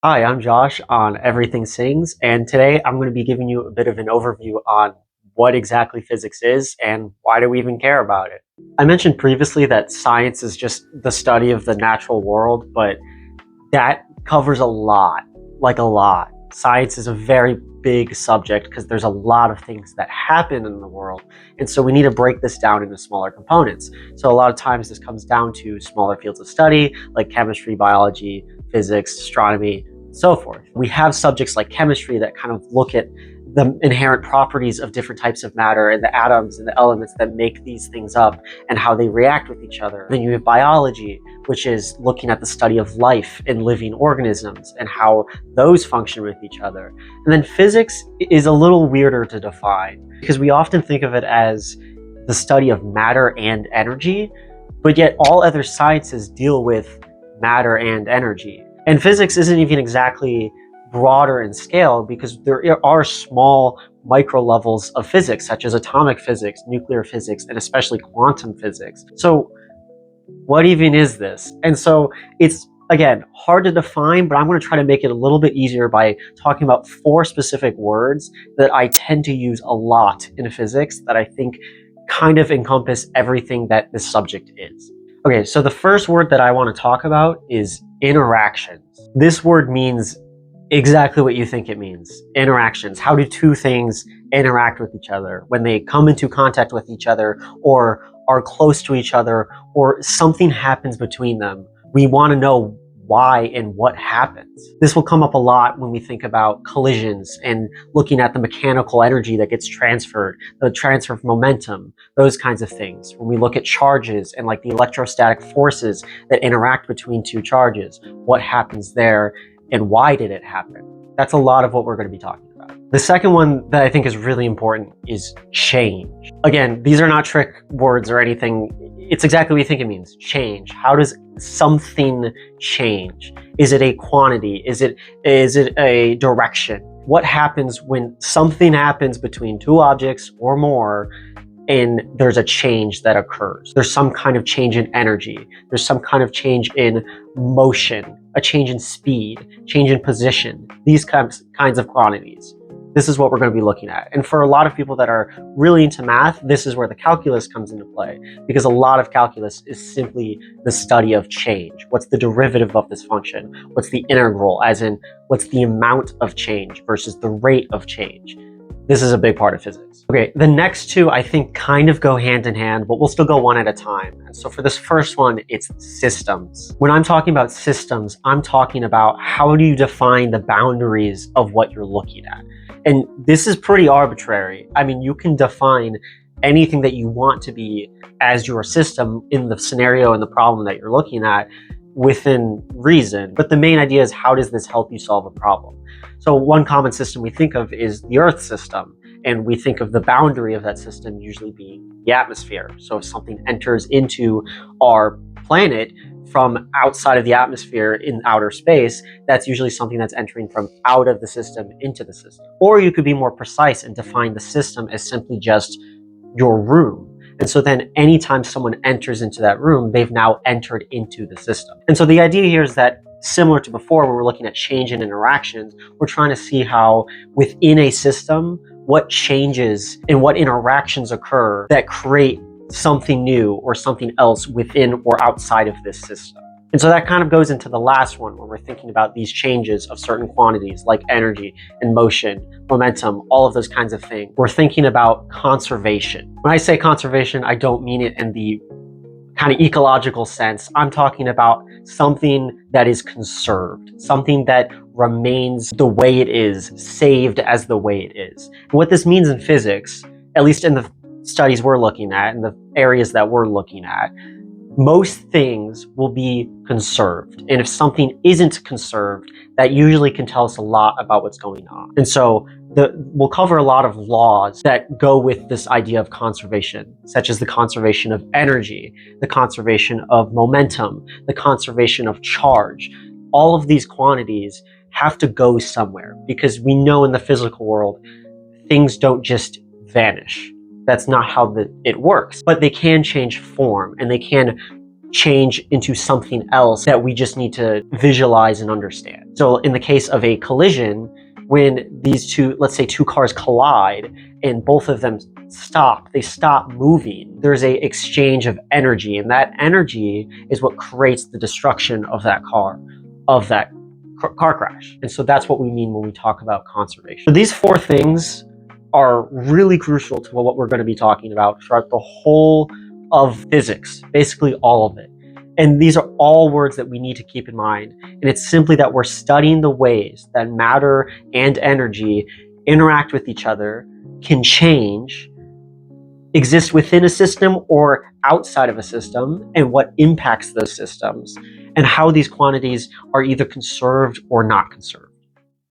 Hi, I'm Josh on Everything Sings, and today I'm going to be giving you a bit of an overview on what exactly physics is and why do we even care about it. I mentioned previously that science is just the study of the natural world, but that covers a lot, like a lot. Science is a very big subject because there's a lot of things that happen in the world, and so we need to break this down into smaller components. So a lot of times this comes down to smaller fields of study like chemistry, biology, physics, astronomy, so forth. We have subjects like chemistry that kind of look at the inherent properties of different types of matter and the atoms and the elements that make these things up and how they react with each other. Then you have biology, which is looking at the study of life in living organisms and how those function with each other. And then physics is a little weirder to define because we often think of it as the study of matter and energy, but yet all other sciences deal with matter and energy. And physics isn't even exactly broader in scale because there are small micro levels of physics, such as atomic physics, nuclear physics, and especially quantum physics. So what even is this? And so it's, again, hard to define, but I'm going to try to make it a little bit easier by talking about four specific words that I tend to use a lot in physics that I think kind of encompass everything that this subject is. Okay, so the first word that I want to talk about is interactions. This word means exactly what you think it means. Interactions. How do two things interact with each other when they come into contact with each other or are close to each other or something happens between them? We want to know why and what happens. This will come up a lot when we think about collisions and looking at the mechanical energy that gets transferred, the transfer of momentum, those kinds of things. When we look at charges and like the electrostatic forces that interact between two charges, what happens there and why did it happen? That's a lot of what we're going to be talking about. The second one that I think is really important is change. Again, these are not trick words or anything. It's exactly what you think it means, change. How does something change? Is it a quantity? Is it a direction? What happens when something happens between two objects or more and there's a change that occurs? There's some kind of change in energy. There's some kind of change in motion, a change in speed, change in position, these kinds of quantities. This is what we're going to be looking at. And for a lot of people that are really into math, this is where the calculus comes into play, because a lot of calculus is simply the study of change. What's the derivative of this function? What's the integral, as in what's the amount of change versus the rate of change? This is a big part of physics. Okay, the next two I think kind of go hand in hand, but we'll still go one at a time. And so for this first one, it's systems. When I'm talking about systems, I'm talking about how do you define the boundaries of what you're looking at. And this is pretty arbitrary. I mean, you can define anything that you want to be as your system in the scenario and the problem that you're looking at within reason. But the main idea is, how does this help you solve a problem? So one common system we think of is the Earth system, and we think of the boundary of that system usually being the atmosphere. So if something enters into our planet from outside of the atmosphere in outer space, that's usually something that's entering from out of the system into the system. Or you could be more precise and define the system as simply just your room. And so then anytime someone enters into that room, they've now entered into the system. And so the idea here is that, similar to before when we're looking at change in interactions, we're trying to see how within a system, what changes and what interactions occur that create something new or something else within or outside of this system. And so that kind of goes into the last one when we're thinking about these changes of certain quantities like energy and motion, momentum, all of those kinds of things. We're thinking about conservation. When I say conservation, I don't mean it in the kind of ecological sense. I'm talking about something that is conserved, something that remains the way it is, saved as the way it is. And what this means in physics, at least in the studies we're looking at, in the areas that we're looking at, most things will be conserved. And if something isn't conserved, that usually can tell us a lot about what's going on. And so we'll cover a lot of laws that go with this idea of conservation, such as the conservation of energy, the conservation of momentum, the conservation of charge. All of these quantities have to go somewhere because we know in the physical world, things don't just vanish. That's not how it works, but they can change form and they can change into something else that we just need to visualize and understand. So in the case of a collision, when these two, let's say two cars collide and both of them stop, they stop moving, there's a exchange of energy, and that energy is what creates the destruction of that car, of that car crash. And so that's what we mean when we talk about conservation. So these four things are really crucial to what we're going to be talking about throughout the whole of physics, basically all of it. And these are all words that we need to keep in mind. And it's simply that we're studying the ways that matter and energy interact with each other, can change, exist within a system or outside of a system, and what impacts those systems, and how these quantities are either conserved or not conserved.